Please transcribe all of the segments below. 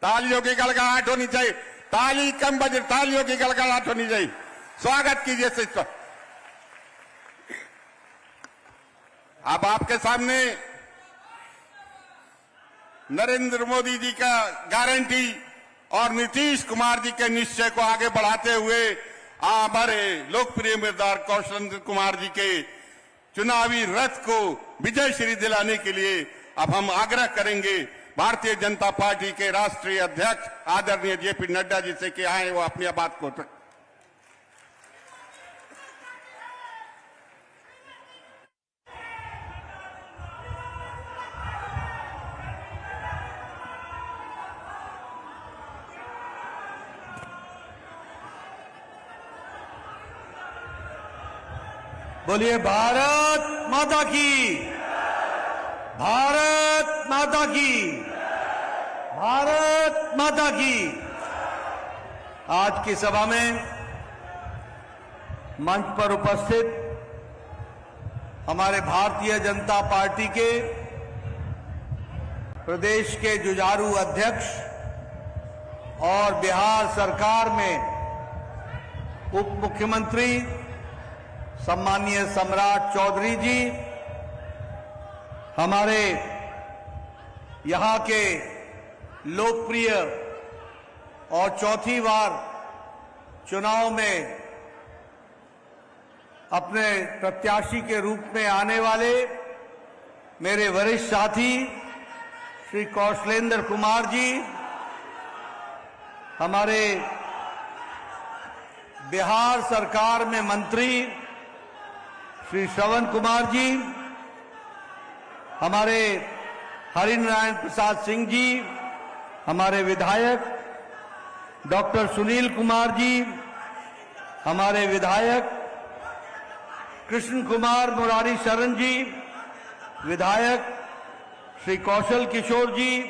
तालियों की गड़गड़ाहट होनी चाहिए। ताली कम बजे, तालियों की गड़गड़ाहट होनी चाहिए। स्वागत कीजिए सिस्टर। अब आपके सामने नरेंद्र मोदी जी का गारंटी और नीतीश कुमार जी के निश्चय को आगे बढ़ाते हुए हमारे लोकप्रिय उम्मीदवार कौशलेंद्र कुमार जी के चुनावी रथ को विजय श्री दिलाने के लिए अब हम आग्रह करेंगे भारतीय जनता पार्टी के राष्ट्रीय अध्यक्ष आदरणीय जेपी नड्डा जी से कि आए वो अपनी बात को बोलिए भारत माता की, भारत माता की, भारत माता की। आज की सभा में मंच पर उपस्थित हमारे भारतीय जनता पार्टी के प्रदेश के जुझारू अध्यक्ष और बिहार सरकार में उप मुख्यमंत्री सम्मानीय सम्राट चौधरी जी, हमारे यहां के लोकप्रिय और चौथी बार चुनाव में अपने प्रत्याशी के रूप में आने वाले मेरे वरिष्ठ साथी श्री कौशलेंद्र कुमार जी, हमारे बिहार सरकार में मंत्री श्री श्रवण कुमार जी, हमारे हरिनारायण प्रसाद सिंह जी, हमारे विधायक डॉक्टर सुनील कुमार जी, हमारे विधायक कृष्ण कुमार मुरारी शरण जी, विधायक श्री कौशल किशोर जी,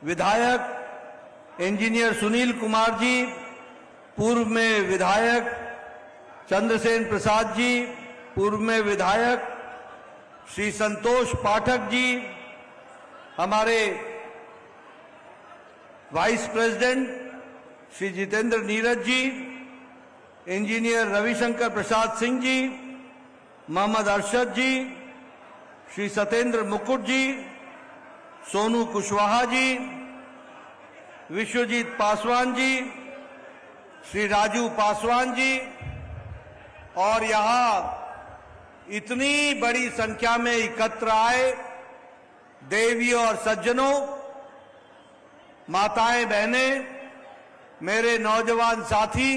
विधायक इंजीनियर सुनील कुमार जी, पूर्व में विधायक चंद्रसेन प्रसाद जी, पूर्व में विधायक श्री संतोष पाठक जी, हमारे vice president Shri Jitendra Neeraj ji, engineer Ravishankar Prasad Singh ji, Mohammad Arshad जी, श्री सत्येंद्र मुकुट जी, सोनू कुशवाहा जी, विश्वजीत पासवान जी, श्री राजू पासवान जी, और यहां इतनी बड़ी संख्या में एकत्र आए देवियों और सज्जनों, माताएं बहनें, मेरे नौजवान साथी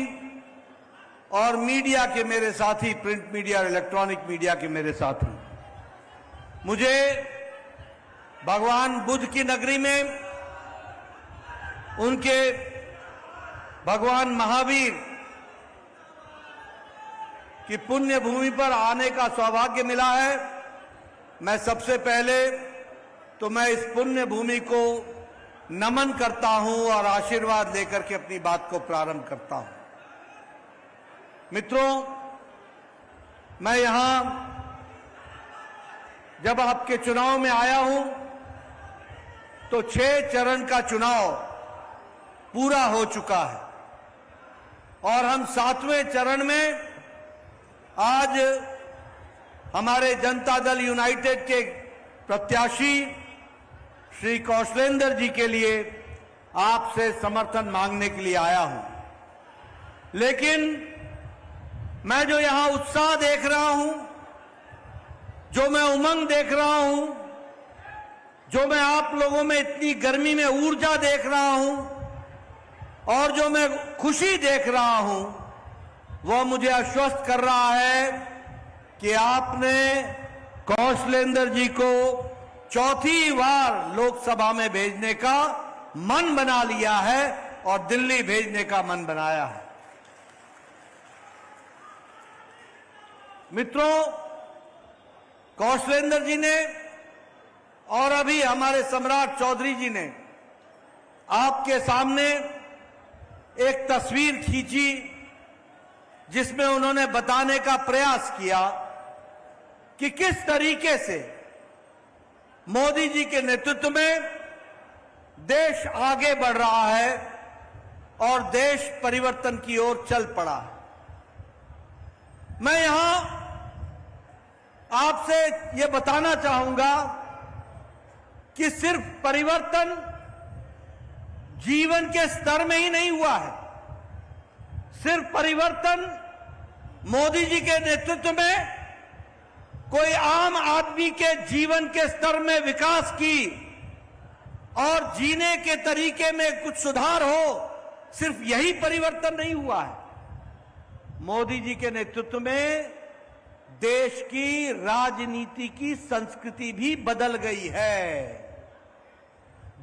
और मीडिया के मेरे साथी, प्रिंट मीडिया और इलेक्ट्रॉनिक मीडिया के मेरे साथी, मुझे भगवान बुद्ध की नगरी में उनके भगवान महावीर कि पुण्य भूमि पर आने का सौभाग्य मिला है। मैं सबसे पहले तो मैं इस पुण्य भूमि को नमन करता हूं और आशीर्वाद लेकर के अपनी बात को प्रारंभ करता हूं। मित्रों, मैं यहां जब आपके चुनाव में आया हूं तो 6 चरण का चुनाव पूरा हो चुका है और हम 7वें चरण में आज हमारे जनता दल यूनाइटेड के प्रत्याशी श्री कौशलेंद्र जी के लिए आपसे समर्थन मांगने के लिए आया हूं। लेकिन मैं जो यहां उत्साह देख रहा हूं, जो मैं उमंग देख रहा हूं, जो मैं आप लोगों में इतनी गर्मी में ऊर्जा देख रहा हूं और जो मैं खुशी देख रहा हूं, वह मुझे आश्वस्त कर रहा है कि आपने कौशलेंद्र जी को चौथी बार लोकसभा में भेजने का मन बना लिया है और दिल्ली भेजने का मन बनाया है। मित्रों, कौशलेंद्र जी ने और अभी हमारे सम्राट चौधरी जी ने आपके सामने एक तस्वीर खींची जिसमें उन्होंने बताने का प्रयास किया कि किस तरीके से मोदी जी के नेतृत्व में देश आगे बढ़ रहा है और देश परिवर्तन की ओर चल पड़ा है। मैं यहां आपसे यह बताना चाहूंगा कि सिर्फ परिवर्तन जीवन के स्तर में ही नहीं हुआ है। सिर्फ परिवर्तन मोदी जी के नेतृत्व में कोई आम आदमी के जीवन के स्तर में विकास की और जीने के तरीके में कुछ सुधार हो, सिर्फ यही परिवर्तन नहीं हुआ है। मोदी जी के नेतृत्व में देश की राजनीति की संस्कृति भी बदल गई है।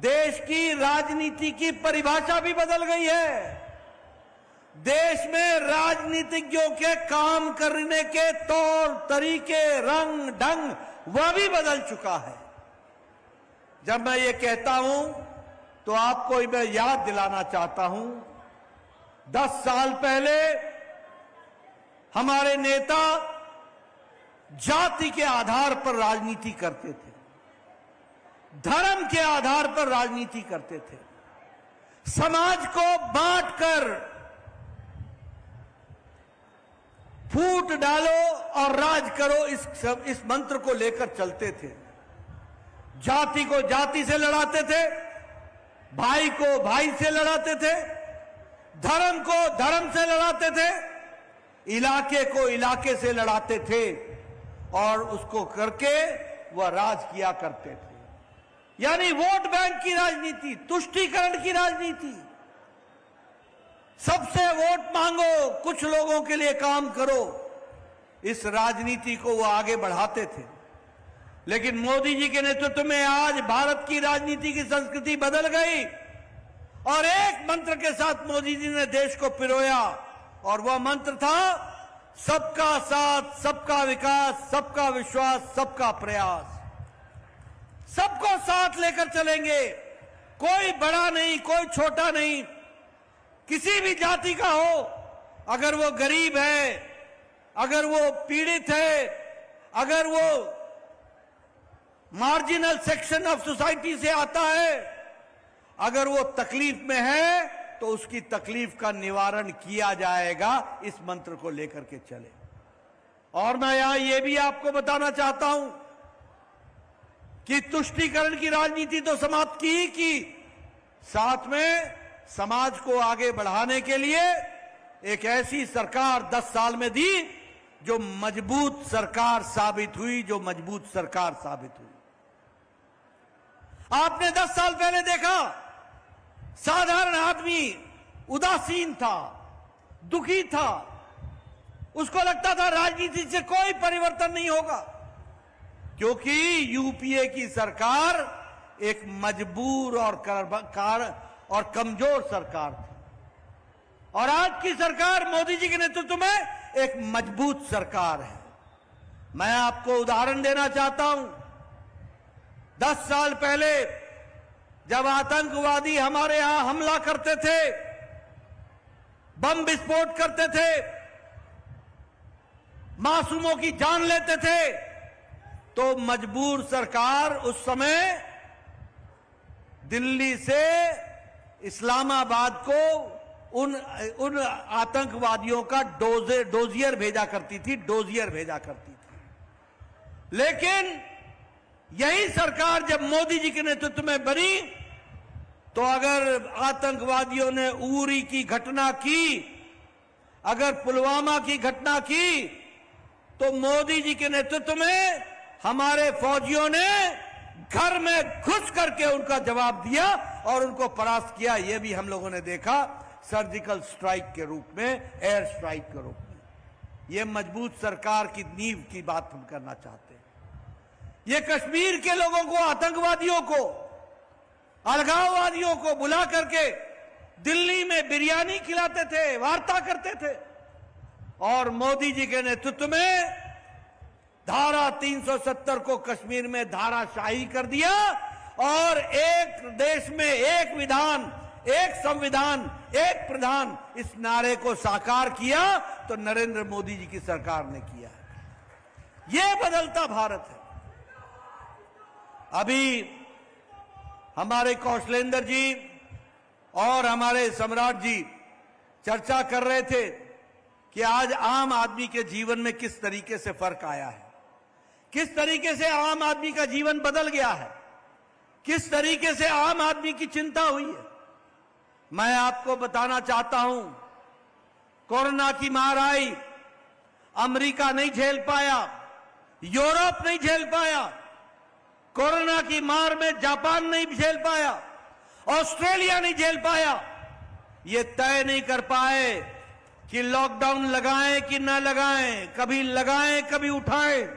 देश की राजनीति की परिभाषा भी बदल गई है। देश में राजनीतिज्ञों के काम करने के तौर तरीके, रंग ढंग वह भी बदल चुका है। जब मैं ये कहता हूं तो आपको मैं याद दिलाना चाहता हूं, 10 साल पहले हमारे नेता जाति के आधार पर राजनीति करते थे, धर्म के आधार पर राजनीति करते थे, समाज को बांटकर फूट डालो और राज करो इस मंत्र को लेकर चलते थे। जाति को जाति से लड़ाते थे, भाई को भाई से लड़ाते थे, धर्म को धर्म से लड़ाते थे, इलाके को इलाके से लड़ाते थे और उसको करके वह राज किया करते थे। यानी वोट बैंक की राजनीति, तुष्टीकरण की राजनीति, सबसे वोट मांगो, कुछ लोगों के लिए काम करो, इस राजनीति को वो आगे बढ़ाते थे। लेकिन मोदी जी के नेतृत्व में आज भारत की राजनीति की संस्कृति बदल गई और एक मंत्र के साथ मोदी जी ने देश को पिरोया और वह मंत्र था सबका साथ, सबका विकास, सबका विश्वास, सबका प्रयास। सबको साथ लेकर चलेंगे, कोई बड़ा नहीं, कोई छोटा नहीं, किसी भी जाति का हो, अगर वो गरीब है, अगर वो पीड़ित है, अगर वो मार्जिनल सेक्शन ऑफ सोसाइटी से आता है, अगर वो तकलीफ में है तो उसकी तकलीफ का निवारण किया जाएगा। इस मंत्र को लेकर के चले। और मैं यहां ये भी आपको बताना चाहता हूं कि तुष्टीकरण की राजनीति तो समाप्त की, साथ में समाज को आगे बढ़ाने के लिए एक ऐसी सरकार 10 साल में दी जो मजबूत सरकार साबित हुई, जो मजबूत सरकार साबित हुई। आपने 10 साल पहले देखा साधारण आदमी उदासीन था, दुखी था, उसको लगता था राजनीति से कोई परिवर्तन नहीं होगा, क्योंकि यूपीए की सरकार एक मजबूर और कमजोर सरकार थी। और आज की सरकार मोदी जी के नेतृत्व में एक मजबूत सरकार है। मैं आपको उदाहरण देना चाहता हूं, 10 साल पहले जब आतंकवादी हमारे यहां हमला करते थे, बम विस्फोट करते थे, मासूमों की जान लेते थे, तो मजबूर सरकार उस समय दिल्ली से इस्लामाबाद को उन आतंकवादियों का डोजियर भेजा करती थी। लेकिन यही सरकार जब मोदी जी के नेतृत्व में बनी तो अगर आतंकवादियों ने उरी की घटना की, अगर पुलवामा की घटना की, तो मोदी जी के नेतृत्व में हमारे फौजियों ने घर में घुस करके उनका जवाब दिया और उनको परास्त किया। यह भी हम लोगों ने देखा सर्जिकल स्ट्राइक के रूप में, एयर स्ट्राइक के रूप में। यह मजबूत सरकार की नींव की बात हम करना चाहते हैं। ये कश्मीर के लोगों को, आतंकवादियों को, अलगाववादियों को बुला करके दिल्ली में बिरयानी खिलाते थे, वार्ता करते थे, और मोदी जी के नेतृत्व में धारा 370 को कश्मीर में धाराशाही कर दिया और एक देश में एक विधान, एक संविधान, एक प्रधान, इस नारे को साकार किया तो नरेंद्र मोदी जी की सरकार ने किया। यह बदलता भारत है। अभी हमारे कौशलेंद्र जी और हमारे सम्राट जी चर्चा कर रहे थे कि आज आम आदमी के जीवन में किस तरीके से फर्क आया है, किस तरीके से आम आदमी का जीवन बदल गया है, किस तरीके से आम आदमी की चिंता हुई है। मैं आपको बताना चाहता हूं, कोरोना की मार आई, अमेरिका नहीं झेल पाया, यूरोप नहीं झेल पाया, कोरोना की मार में जापान नहीं झेल पाया, ऑस्ट्रेलिया नहीं झेल पाया। ये तय नहीं कर पाए कि लॉकडाउन लगाएं कि न लगाएं, कभी लगाएं कभी उठाएं।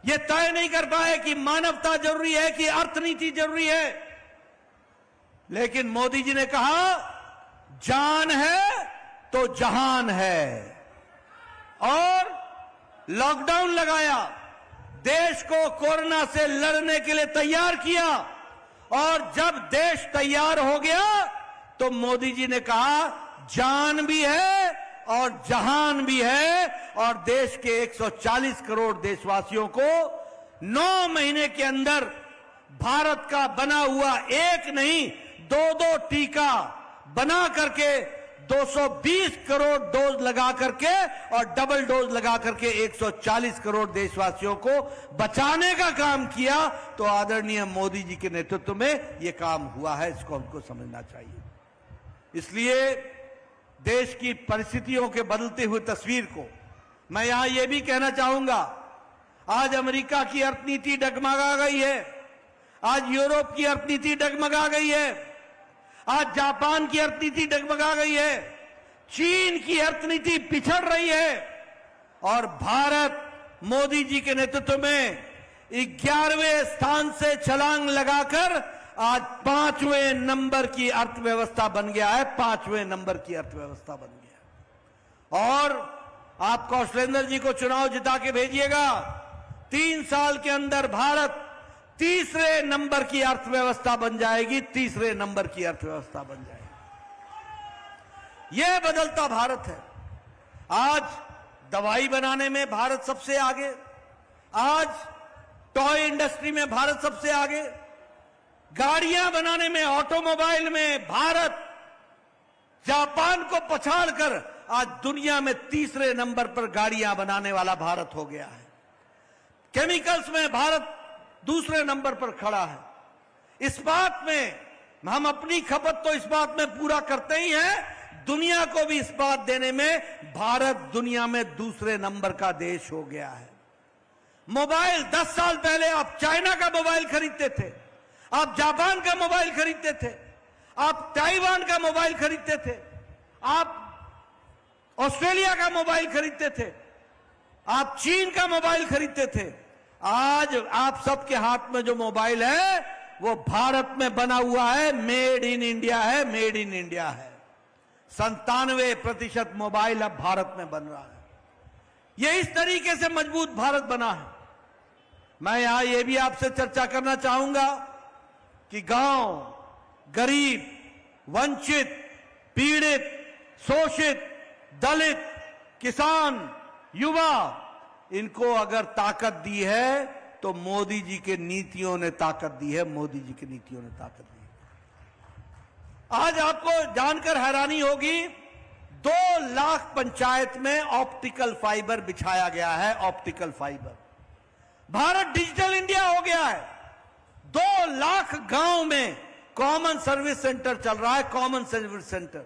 ये तय नहीं कर पाए कि मानवता जरूरी है कि अर्थनीति जरूरी है। लेकिन मोदी जी ने कहा जान है तो जहान है, और लॉकडाउन लगाया, देश को कोरोना से लड़ने के लिए तैयार किया, और जब देश तैयार हो गया तो मोदी जी ने कहा जान भी है और जहान भी है, और देश के 140 करोड़ देशवासियों को 9 महीने के अंदर भारत का बना हुआ एक नहीं 2-2 टीका बना करके 220 करोड़ डोज लगा करके और डबल डोज लगा करके 140 करोड़ देशवासियों को बचाने का काम किया। तो आदरणीय मोदी जी के नेतृत्व में यह काम हुआ है, इसको हमको समझना चाहिए। इसलिए देश की परिस्थितियों के बदलते हुए तस्वीर को मैं यहां यह भी कहना चाहूंगा, आज अमेरिका की अर्थनीति डगमगा गई है, आज यूरोप की अर्थनीति डगमगा गई है, आज जापान की अर्थनीति डगमगा गई है, चीन की अर्थनीति पिछड़ रही है, और भारत मोदी जी के नेतृत्व में 11वें स्थान से छलांग लगाकर आज 5वें नंबर की अर्थव्यवस्था बन गया है, 5वें नंबर की अर्थव्यवस्था बन गया। और आप कौशलेंद्र जी को चुनाव जिता के भेजिएगा, 3 साल के अंदर भारत 3रे नंबर की अर्थव्यवस्था बन जाएगी, 3रे नंबर की अर्थव्यवस्था बन जाएगी। यह बदलता भारत है। आज दवाई बनाने में भारत सबसे आगे, आज टॉय इंडस्ट्री में भारत सबसे आगे, गाड़ियां बनाने में, ऑटोमोबाइल में भारत जापान को पछाड़कर आज दुनिया में 3रे नंबर पर गाड़ियां बनाने वाला भारत हो गया है। केमिकल्स में भारत 2रे नंबर पर खड़ा है। इस्पात में हम अपनी खपत तो इस्पात में पूरा करते ही हैं, दुनिया को भी इस्पात देने में भारत दुनिया में 2रे नंबर का देश हो गया है। मोबाइल 10 साल पहले आप चाइना का मोबाइल खरीदते थे, आप जापान का मोबाइल खरीदते थे, आप ताइवान का मोबाइल खरीदते थे, आप ऑस्ट्रेलिया का मोबाइल खरीदते थे, आप चीन का मोबाइल खरीदते थे। आज आप सबके हाथ में जो मोबाइल है वो भारत में बना हुआ है, मेड इन इंडिया है, मेड इन इंडिया है। 97% मोबाइल अब भारत में बन रहा है। ये इस तरीके से मजबूत भारत बना है। मैं यहां ये भी आपसे चर्चा करना चाहूंगा कि गांव, गरीब, वंचित, पीड़ित, शोषित, दलित, किसान, युवा, इनको अगर ताकत दी है तो मोदी जी के नीतियों ने ताकत दी है, मोदी जी की नीतियों ने ताकत दी है। आज आपको जानकर हैरानी होगी, 2 लाख पंचायत में ऑप्टिकल फाइबर बिछाया गया है, optical fibre. Bharat digital India हो गया है। 2 लाख गांव में कॉमन सर्विस सेंटर चल रहा है, कॉमन सर्विस सेंटर।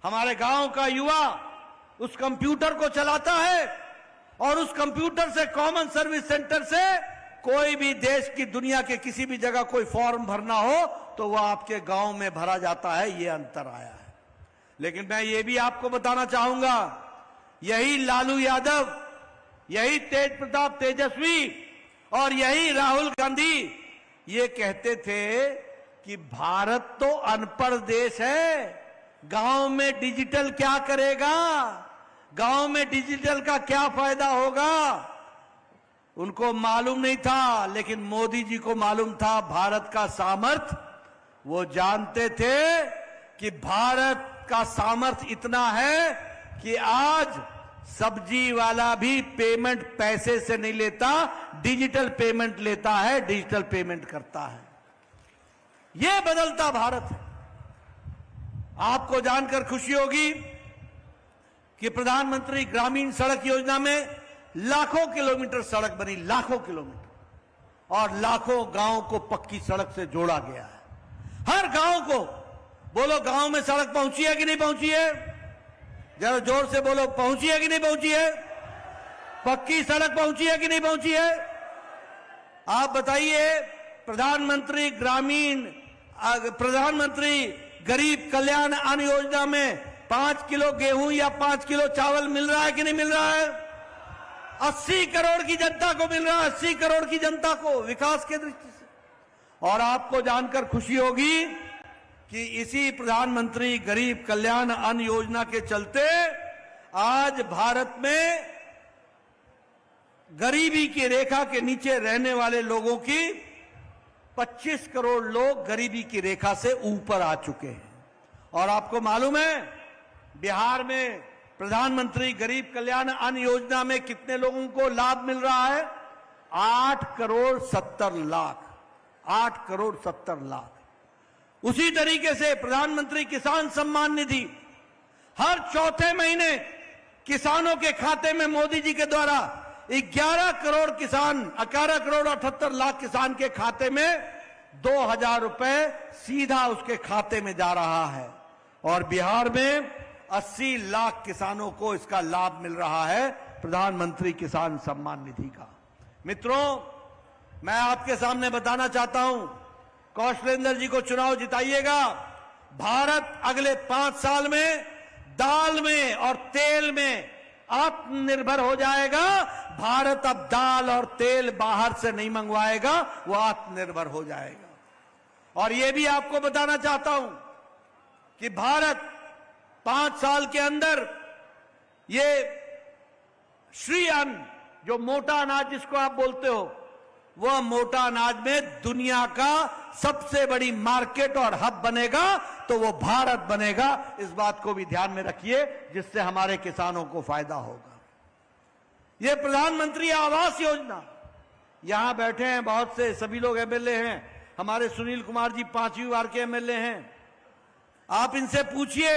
हमारे गांव का युवा उस कंप्यूटर को चलाता है, और उस कंप्यूटर से, कॉमन सर्विस सेंटर से कोई भी देश की, दुनिया के किसी भी जगह कोई फॉर्म भरना हो तो वह आपके गांव में भरा जाता है। यह अंतर आया है। लेकिन मैं ये भी आपको बताना चाहूंगा, यही लालू यादव, यही तेज प्रताप तेजस्वी और यही राहुल गांधी ये कहते थे कि भारत तो अनपढ़ देश है, गांव में डिजिटल क्या करेगा, गांव में डिजिटल का क्या फायदा होगा। उनको मालूम नहीं था, लेकिन मोदी जी को मालूम था भारत का सामर्थ्य। वो जानते थे कि भारत का सामर्थ्य इतना है कि आज सब्जी वाला भी पेमेंट पैसे से नहीं लेता, डिजिटल पेमेंट लेता है, डिजिटल पेमेंट करता है। ये बदलता भारत है। आपको जानकर खुशी होगी कि प्रधानमंत्री ग्रामीण सड़क योजना में लाखों किलोमीटर सड़क बनी, लाखों किलोमीटर, और लाखों गांव को पक्की सड़क से जोड़ा गया है। हर गांव को, बोलो गांव में सड़क पहुंची है कि नहीं पहुंची है? जरा जोर से बोलो, पहुंची है कि नहीं पहुंची है? पक्की सड़क पहुंची है कि नहीं पहुंची है? आप बताइए, प्रधानमंत्री गरीब कल्याण अन्न योजना में 5 किलो गेहूं या 5 किलो चावल मिल रहा है कि नहीं मिल रहा है? 80 करोड़ की जनता को मिल रहा है, 80 करोड़ की जनता को, विकास के दृष्टि से। और आपको जानकर खुशी होगी कि इसी प्रधानमंत्री गरीब कल्याण अन्न योजना के चलते आज भारत में गरीबी की रेखा के नीचे रहने वाले लोगों की 25 करोड़ लोग गरीबी की रेखा से ऊपर आ चुके हैं। और आपको मालूम है, बिहार में प्रधानमंत्री गरीब कल्याण अन्न योजना में कितने लोगों को लाभ मिल रहा है? 8 करोड़ 70 लाख, 8 करोड़ 70 लाख। उसी तरीके से प्रधानमंत्री किसान सम्मान निधि, हर चौथे महीने किसानों के खाते में मोदी जी के द्वारा 11 करोड़ 78 लाख किसान के खाते में 2000 रुपए सीधा उसके खाते में जा रहा है। और बिहार में 80 लाख किसानों को इसका लाभ मिल रहा है, प्रधानमंत्री किसान सम्मान निधि का। मित्रों, मैं आपके सामने बताना चाहता हूं, कौशलेंद्र जी को चुनाव जिताइएगा। भारत अगले 5 साल में दाल में और तेल में आत्मनिर्भर हो जाएगा। भारत अब दाल और तेल बाहर से नहीं मंगवाएगा, वो आत्मनिर्भर हो जाएगा। और यह भी आपको बताना चाहता हूं कि भारत 5 साल के अंदर ये श्री अन्न, जो मोटा अनाज जिसको आप बोलते हो, वह मोटा अनाज में दुनिया का सबसे बड़ी मार्केट और हब बनेगा, तो वो भारत बनेगा। इस बात को भी ध्यान में रखिए, जिससे हमारे किसानों को फायदा होगा। ये प्रधानमंत्री आवास योजना, यहां बैठे हैं बहुत से, सभी लोग एमएलए हैं। हमारे सुनील कुमार जी 5वीं बार के एमएलए हैं। आप इनसे पूछिए,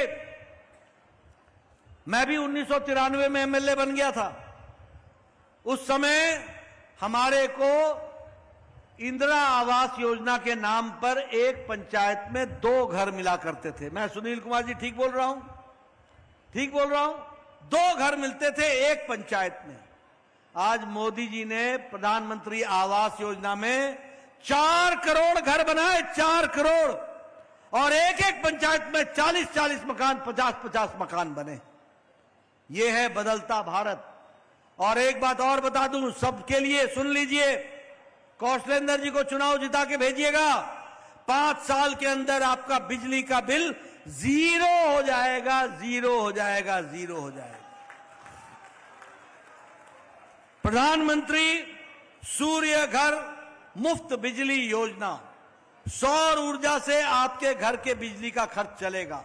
मैं भी 1993 में एमएलए बन गया था। उस समय हमारे को इंदिरा आवास योजना के नाम पर एक पंचायत में 2 घर मिला करते थे। मैं सुनील कुमार जी ठीक बोल रहा हूं? ठीक बोल रहा हूं? 2 घर मिलते थे एक पंचायत में। आज मोदी जी ने प्रधानमंत्री आवास योजना में 4 करोड़ घर बनाए, 4 करोड़, और एक एक पंचायत में 40-40 मकान, 50-50 मकान बने। यह है बदलता भारत। और एक बात और बता दूं सबके लिए, सुन लीजिए, कौशलेंद्र जी को चुनाव जिता के भेजिएगा। 5 साल के अंदर आपका बिजली का बिल 0 हो जाएगा, 0 हो जाएगा, 0 हो जाएगा। प्रधानमंत्री सूर्य घर मुफ्त बिजली योजना, सौर ऊर्जा से आपके घर के बिजली का खर्च चलेगा।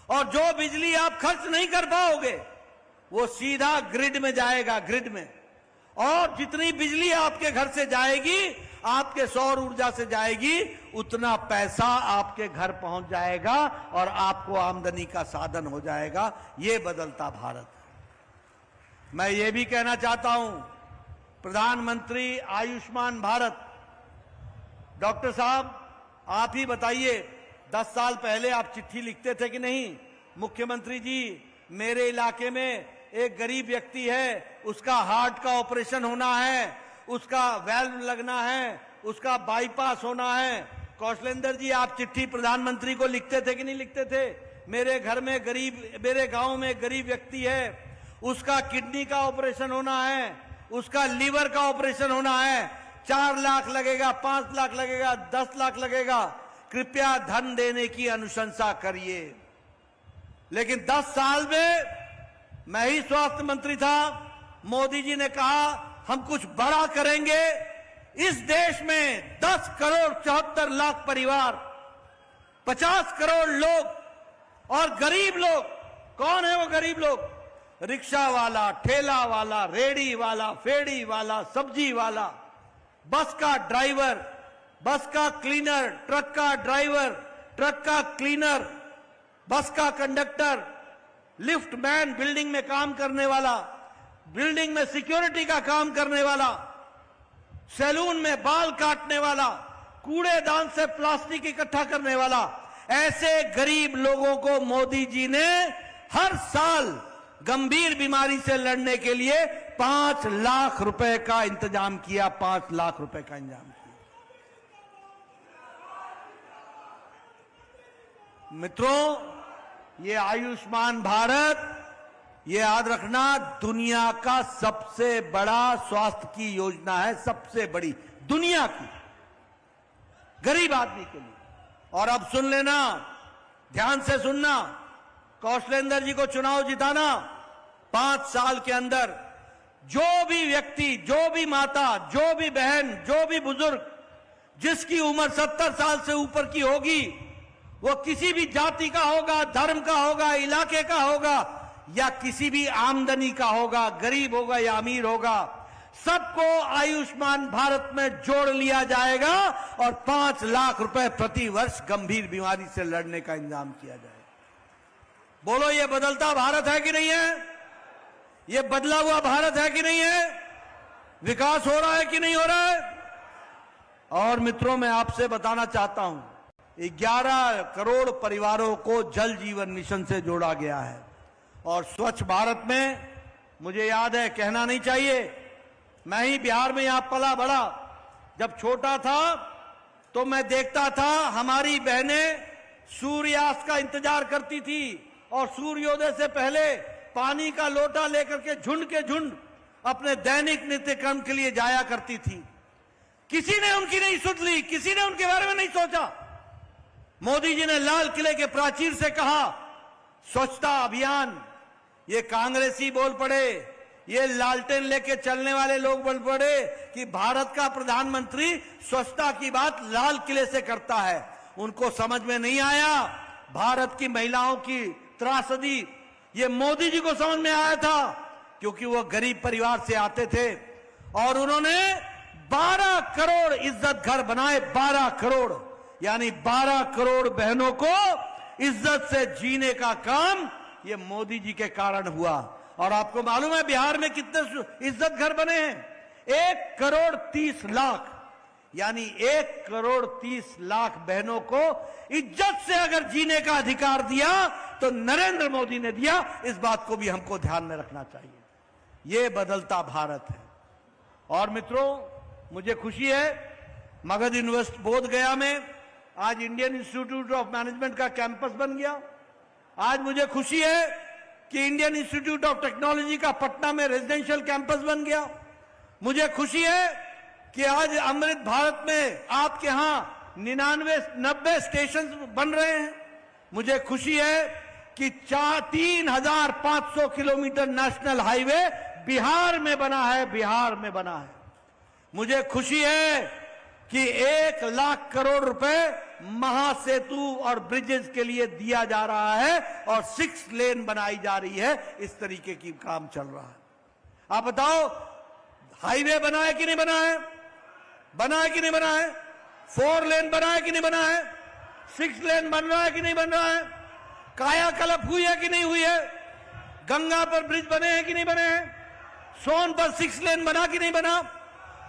और जो बिजली आप खर्च नहीं कर पाओगे, वो सीधा ग्रिड में जाएगा, ग्रिड में। और जितनी बिजली आपके घर से जाएगी, आपके सौर ऊर्जा से जाएगी, उतना पैसा आपके घर पहुंच जाएगा और आपको आमदनी का साधन हो जाएगा। ये बदलता भारत है। मैं ये भी कहना चाहता हूं, प्रधानमंत्री आयुष्मान भारत, डॉक्टर साहब आप ही बताइए, 10 साल पहले आप चिट्ठी लिखते थे कि नहीं, मुख्यमंत्री जी मेरे इलाके में एक गरीब व्यक्ति है, उसका हार्ट का ऑपरेशन होना है, उसका वेल्व लगना है, उसका बाईपास होना है। कौशलेंद्र जी आप चिट्ठी प्रधानमंत्री को लिखते थे कि नहीं लिखते थे? मेरे घर में मेरे गांव में गरीब व्यक्ति है, उसका किडनी का ऑपरेशन होना है, उसका लीवर का ऑपरेशन होना है, 4 लाख लगेगा, 5 लाख लगेगा, 10 लाख लगेगा, कृपया धन देने की अनुशंसा करिए। लेकिन 10 साल में मैं ही स्वास्थ्य मंत्री था, मोदी जी ने कहा हम कुछ बड़ा करेंगे। इस देश में 10 करोड़ 74 लाख परिवार, 50 करोड़ लोग और गरीब लोग। कौन है वो गरीब लोग? रिक्शा वाला, ठेला वाला, रेडी वाला, फेड़ी वाला, सब्जी वाला, बस का ड्राइवर, बस का क्लीनर, ट्रक का ड्राइवर, ट्रक का क्लीनर, बस का कंडक्टर, लिफ्ट मैन, बिल्डिंग में काम करने वाला, बिल्डिंग में सिक्योरिटी का काम करने वाला, सैलून में बाल काटने वाला, कूड़ेदान से प्लास्टिक इकट्ठा करने वाला, ऐसे गरीब लोगों को मोदी जी ने हर साल गंभीर बीमारी से लड़ने के लिए 5 लाख रुपए का इंतजाम किया। 5 लाख रुपए का इंतजाम किया। मित्रों, ये आयुष्मान भारत, ये याद रखना, दुनिया का सबसे बड़ा स्वास्थ्य की योजना है, सबसे बड़ी दुनिया की, गरीब आदमी के लिए। और अब सुन लेना, ध्यान से सुनना, कौशलेंद्र जी को चुनाव जिताना, 5 साल के अंदर जो भी व्यक्ति, जो भी माता, जो भी बहन, जो भी बुजुर्ग जिसकी उम्र 70 साल से ऊपर की होगी, वो किसी भी जाति का होगा, धर्म का होगा, इलाके का होगा या किसी भी आमदनी का होगा, गरीब होगा या अमीर होगा, सबको आयुष्मान भारत में जोड़ लिया जाएगा और 5 लाख रुपए प्रति वर्ष गंभीर बीमारी से लड़ने का इंतजाम किया जाएगा। बोलो, ये बदलता भारत है कि नहीं है? ये बदला हुआ भारत है कि नहीं है? विकास हो रहा है कि नहीं हो रहा है? और मित्रों, मैं आपसे बताना चाहता हूं, 11 करोड़ परिवारों को जल जीवन मिशन से जोड़ा गया है। और स्वच्छ भारत में मुझे याद है, कहना नहीं चाहिए, मैं ही बिहार में यहां पला बड़ा। जब छोटा था तो मैं देखता था हमारी बहनें सूर्यास्त का इंतजार करती थी और सूर्योदय से पहले पानी का लोटा लेकर के झुंड के झुंड अपने दैनिक नित्यक्रम के लिए जाया करती थी। किसी ने उनकी नहीं सुध ली, किसी ने उनके बारे में नहीं सोचा। मोदी जी ने लाल किले के प्राचीर से कहा, स्वच्छता अभियान, ये कांग्रेसी बोल पड़े, ये लालटेन लेके चलने वाले लोग बोल पड़े कि भारत का प्रधानमंत्री स्वच्छता की बात लाल किले से करता है। उनको समझ में नहीं आया भारत की महिलाओं की त्रासदी। ये मोदी जी को समझ में आया था, क्योंकि वो गरीब परिवार से आते थे और उन्होंने 12 करोड़ इज्जत घर बनाए। 12 करोड़, यानी 12 करोड़ बहनों को इज्जत से जीने का काम ये मोदी जी के कारण हुआ। और आपको मालूम है बिहार में कितने इज्जत घर बने हैं? 1 करोड़ 30 लाख, यानी 1 करोड़ 30 लाख बहनों को इज्जत से अगर जीने का अधिकार दिया तो नरेंद्र मोदी ने दिया। इस बात को भी हमको ध्यान में रखना चाहिए। ये बदलता भारत है। और मित्रों, मुझे खुशी है, मगध यूनिवर्सिटी बोधगया में आज इंडियन इंस्टीट्यूट ऑफ मैनेजमेंट का कैंपस बन गया। आज मुझे खुशी है कि इंडियन इंस्टीट्यूट ऑफ टेक्नोलॉजी का पटना में रेजिडेंशियल कैंपस बन गया। मुझे खुशी है कि आज अमृत भारत में आपके यहां 99-90 स्टेशन बन रहे हैं। मुझे खुशी है कि 3,500 किलोमीटर नेशनल हाईवे बिहार में बना है, बिहार में बना है। मुझे खुशी है कि 1 लाख करोड़ रुपए महासेतु और ब्रिजेस के लिए दिया जा रहा है और 6 लेन बनाई जा रही है। इस तरीके की काम चल रहा है। आप बताओ, हाईवे बना है कि नहीं बना है? बना है कि नहीं बना है? 4 लेन बना है कि नहीं बना है? 6 लेन बन रहा है कि नहीं बन रहा है? कायाकल्प हुई है कि नहीं हुई है? गंगा पर ब्रिज बने हैं कि नहीं बने हैं? सोन पर 6 लेन बना कि नहीं बना?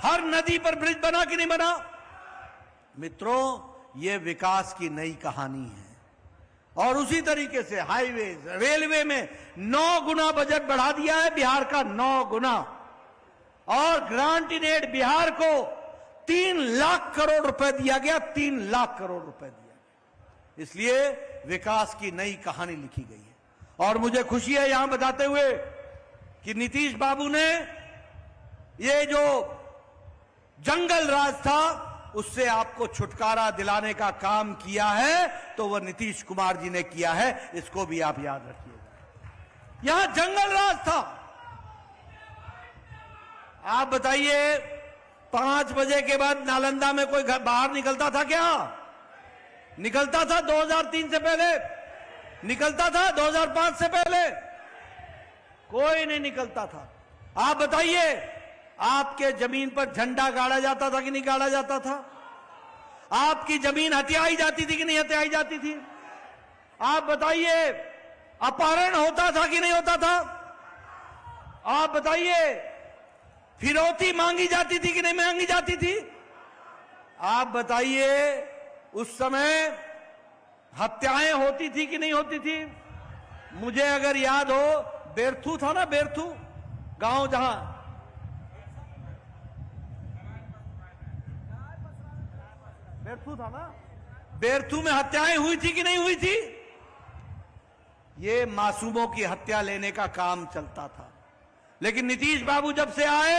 हर नदी पर ब्रिज बना कि नहीं बना? मित्रों, ये विकास की नई कहानी है। और उसी तरीके से हाईवेज, रेलवे में 9 गुना बजट बढ़ा दिया है बिहार का, 9 गुना। और ग्रांट इन एड बिहार को 3 लाख करोड़ रुपए दिया गया, 3 लाख करोड़ रुपए दिया गया। इसलिए विकास की नई कहानी लिखी गई है। और मुझे खुशी है यहां बताते हुए कि नीतीश बाबू ने ये जो जंगल राज था उससे आपको छुटकारा दिलाने का काम किया है, तो वह नीतीश कुमार जी ने किया है। इसको भी आप याद रखिएगा। यहां जंगल राज था। आप बताइए, 5 बजे के बाद नालंदा में कोई बाहर निकलता था क्या? निकलता था 2003 से पहले? निकलता था 2005 से पहले? कोई नहीं निकलता था। आप बताइए, आपके जमीन पर झंडा गाड़ा जाता था कि नहीं गाड़ा जाता था? आपकी जमीन हथियाई जाती थी कि नहीं हथियाई जाती थी? आप बताइए, अपहरण होता था कि नहीं होता था? आप बताइए, फिरौती मांगी जाती थी कि नहीं मांगी जाती थी? आप बताइए, उस समय हत्याएं होती थी कि नहीं होती थी? मुझे अगर याद हो, बेरथू था ना, बेरथू गांव, जहां बेरथू था ना, बेरथू में हत्याएं हुई थी कि नहीं हुई थी? ये मासूमों की हत्या लेने का काम चलता था। लेकिन नीतीश बाबू जब से आए,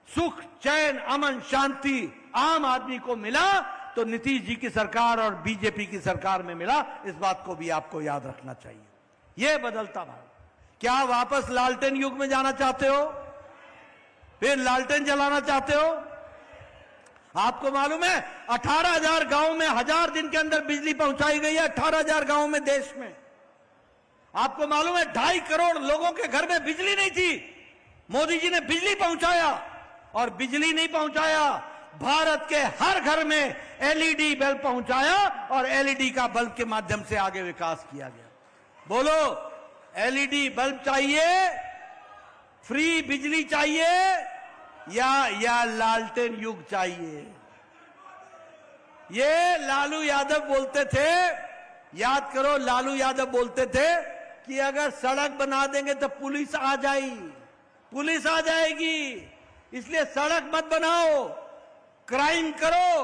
सुख, चैन, अमन, शांति आम आदमी को मिला तो नीतीश जी की सरकार और बीजेपी की सरकार में मिला। इस बात को भी आपको याद रखना चाहिए। यह बदलता भारत। क्या वापस लालटेन युग में जाना चाहते हो? फिर लालटेन जलाना चाहते हो? आपको मालूम है 18,000 गांव में 1000 दिन के अंदर बिजली पहुंचाई गई है। 18,000 गांव में देश में। आपको मालूम है 2.5 करोड़ लोगों के घर में बिजली नहीं थी। मोदी जी ने बिजली पहुंचाया, और बिजली नहीं पहुंचाया, भारत के हर घर में एलईडी बल्ब पहुंचाया, और एलईडी का बल्ब के माध्यम से आगे विकास किया गया। बोलो, एलईडी बल्ब चाहिए, फ्री बिजली चाहिए, या लालटेन युग चाहिए? ये लालू यादव बोलते थे, याद करो, लालू यादव बोलते थे कि अगर सड़क बना देंगे तो पुलिस आ जाएगी, पुलिस आ जाएगी, इसलिए सड़क मत बनाओ, क्राइम करो,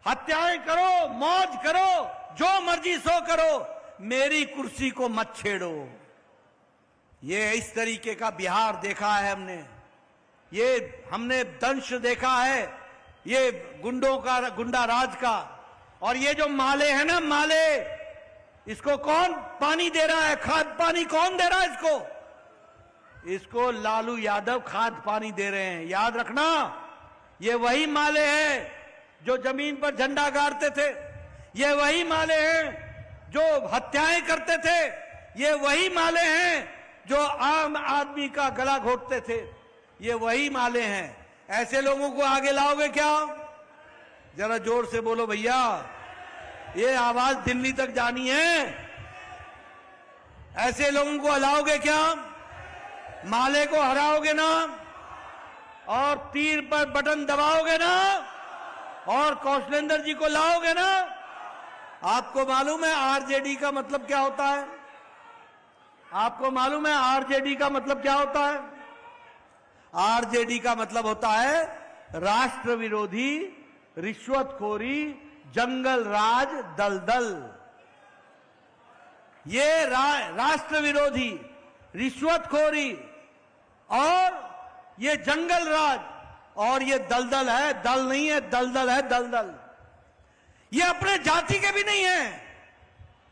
हत्याएं करो, मौज करो, जो मर्जी सो करो, मेरी कुर्सी को मत छेड़ो। ये इस तरीके का बिहार देखा है हमने। ये हमने दंश देखा है, ये गुंडों का, गुंडा राज का। और ये जो माले हैं ना, माले, इसको कौन पानी दे रहा है? खाद पानी कौन दे रहा है इसको? इसको लालू यादव खाद पानी दे रहे हैं। याद रखना, ये वही माले हैं जो जमीन पर झंडा गाड़ते थे। ये वही माले हैं जो हत्याएं करते थे। ये वही माले हैं जो आम आदमी का गला घोटते थे। ये वही माले हैं। ऐसे लोगों को आगे लाओगे क्या? जरा जोर से बोलो भैया, ये आवाज दिल्ली तक जानी है। ऐसे लोगों को हलाओगे क्या? माले को हराओगे ना? और तीर पर बटन दबाओगे ना? और कौशलेंद्र जी को लाओगे ना? आपको मालूम है आरजेडी का मतलब क्या होता है? आपको मालूम है आरजेडी का मतलब क्या होता है? आरजेडी का मतलब होता है राष्ट्र विरोधी, रिश्वतखोरी, जंगल राज, दलदल। ये राष्ट्र विरोधी, रिश्वतखोरी और ये जंगल राज और ये दलदल है। दल नहीं है, दलदल है, दलदल। ये अपने जाति के भी नहीं है।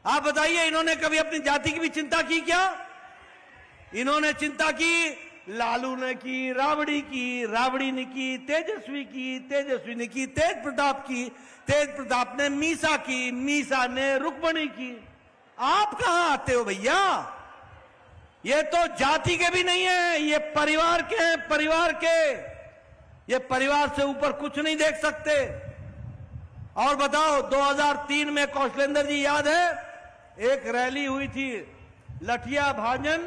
आप बताइए, इन्होंने कभी अपनी जाति की भी चिंता की क्या? इन्होंने चिंता की, लालू ने की, राबड़ी की, राबड़ी ने की, तेजस्वी की, तेजस्वी ने की, तेज प्रताप की, तेज प्रताप ने मीसा की, मीसा ने रुक्मणी की। आप कहां आते हो भैया? ये तो जाति के भी नहीं है, ये परिवार के हैं, परिवार के। ये परिवार से ऊपर कुछ नहीं देख सकते। और बताओ, 2003 में कौशलेंद्र जी याद है, एक रैली हुई थी, लठिया भाजन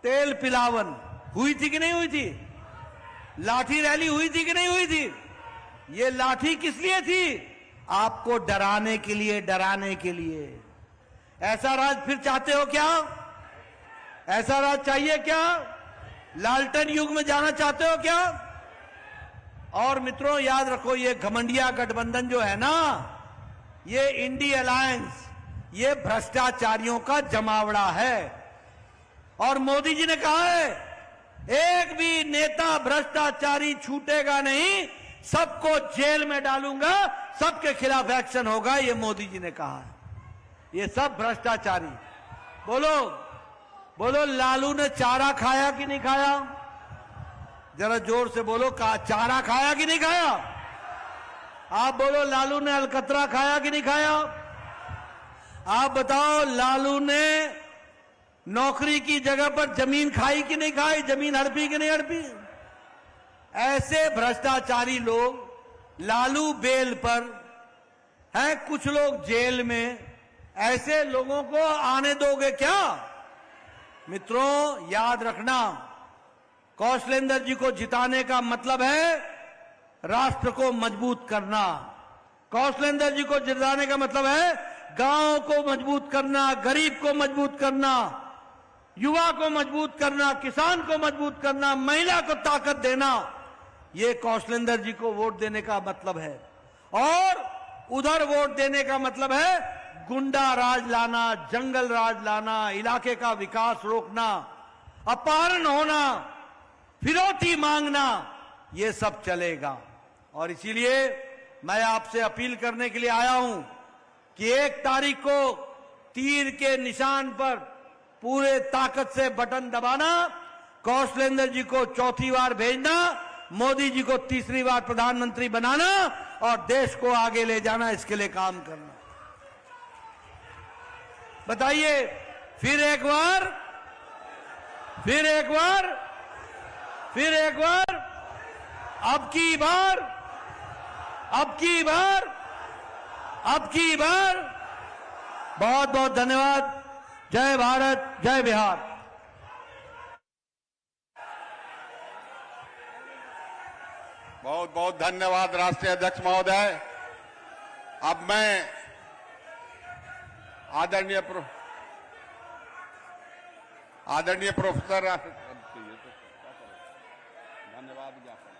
तेल पिलावन, हुई थी कि नहीं हुई थी? लाठी रैली हुई थी कि नहीं हुई थी? ये लाठी किस लिए थी? आपको डराने के लिए, डराने के लिए। ऐसा राज फिर चाहते हो क्या? ऐसा राज चाहिए क्या? लालटेन युग में जाना चाहते हो क्या? और मित्रों याद रखो, ये घमंडिया गठबंधन जो है ना, ये इंडी अलायंस, ये भ्रष्टाचारियों का जमावड़ा है। और मोदी जी ने कहा है, एक भी नेता भ्रष्टाचारी छूटेगा नहीं, सबको जेल में डालूंगा, सबके खिलाफ एक्शन होगा, ये मोदी जी ने कहा है। ये सब भ्रष्टाचारी। बोलो बोलो, लालू ने चारा खाया कि नहीं खाया? जरा जोर से बोलो, चारा खाया कि नहीं खाया? आप बोलो, लालू ने अलकतरा खाया कि नहीं खाया? आप बताओ, लालू ने नौकरी की जगह पर जमीन खाई कि नहीं खाई? जमीन हड़पी कि नहीं हड़पी? ऐसे भ्रष्टाचारी लोग लालू बेल पर हैं, कुछ लोग जेल में, ऐसे लोगों को आने दोगे क्या? मित्रों, याद रखना, कौशलेंद्र जी को जिताने का मतलब है राष्ट्र को मजबूत करना। कौशलेंद्र जी को जिताने का मतलब है गांव को मजबूत करना, गरीब को मजबूत करना, युवा को मजबूत करना, किसान को मजबूत करना, महिला को ताकत देना। ये कौशलेंद्र जी को वोट देने का मतलब है। और उधर वोट देने का मतलब है गुंडा राज लाना, जंगल राज लाना, इलाके का विकास रोकना, अपहरण होना, फिरौती मांगना, ये सब चलेगा। और इसीलिए मैं आपसे अपील करने के लिए आया हूं कि 1 तारीख को तीर के निशान पर पूरे ताकत से बटन दबाना, कौशलेंद्र जी को 4थी बार भेजना, मोदी जी को 3री बार प्रधानमंत्री बनाना और देश को आगे ले जाना, इसके लिए काम करना। बताइए, फिर एक बार, फिर एक बार, फिर एक बार, अब की बार, अब की बार, अब की बार। बहुत बहुत धन्यवाद। जय भारत, जय बिहार। बहुत बहुत धन्यवाद राष्ट्रीय अध्यक्ष महोदय। अब मैं आदरणीय प्रोफेसर धन्यवाद ज्ञापन